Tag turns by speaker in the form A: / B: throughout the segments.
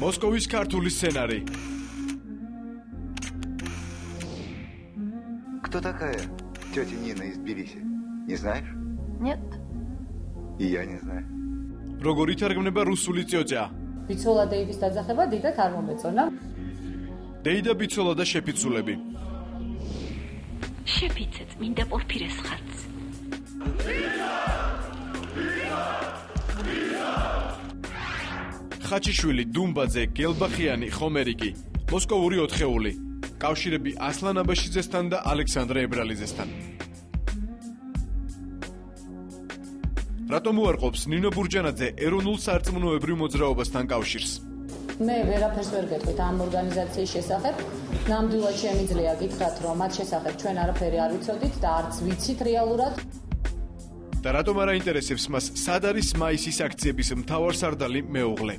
A: Მოსკოვის ქართული სცენარი.
B: Кто такая тетя Нина из Тбилиси? Не знаешь?
C: Нет.
B: И я не знаю.
A: როგორ ითარგმნება რუსული წიოწია?
D: ბიცოლა დეიდის დაძახება დიდად არ მომეწონა.
A: დეიდა ბიცოლა და შეფიცულები.
C: შეფიცეთ მინდა პორფირეს ხალხს.
A: ხაჩიშვილი, დუმბაძე, გელბახიანი, ხომერიკი, მოსკოვური ოთხეული. კავშირები ასლან აბაშიძესთან და ალექსანდრე ებრალიძესთან. რატომ უარყოფს ნინო ბურჯანაძე ეროვნულ სარწმუნოებრივ მოძრაობასთან კავშირს?
D: მე ვერაფერს ვერ გეტყვით ამ ორგანიზაციის შესახებ. ნამდვილად შემიძლია გითხრათ, რომ მათ შესახებ ჩვენ არაფერი არ ვიცოდით და არც ვიცით რეალურად.
A: და რატომ არ აინტერესებს მას სად არის მაისის აქციების მთავარსარდალი მეუღლე?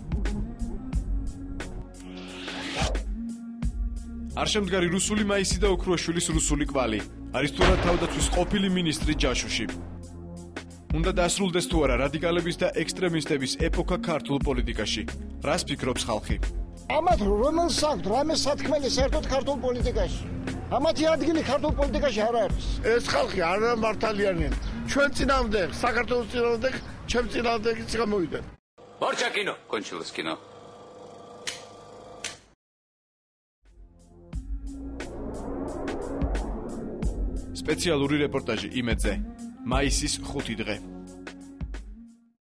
A: არ შემდგარი რუსული მაისი და ოქროაშვილის რუსული კვალი. არის თუ არა თავდაცვის ყოფილი მინისტრი ჯაშუში. უნდა დასრულდეს თუ არა რადიკალების და ექსტრემისტების ეპოქა ქართულ პოლიტიკაში. რას ფიქრობს ხალხი?
E: ამათ რომელს აქვს რამე სათქმელი საერთოდ ქართულ პოლიტიკაში? ამათი ადგილი ქართულ პოლიტიკაში არ არის.
F: ეს ხალხი არ მართალიანია. ჩვენ წინამდე, საქართველოს წინამდე, ჩემ წინამდეც გამოვიდნენ.
G: Борча кино. Кончилось кино.
A: სპეციალური რეპორტაჟი იმედზე. მაისის 5 დღე.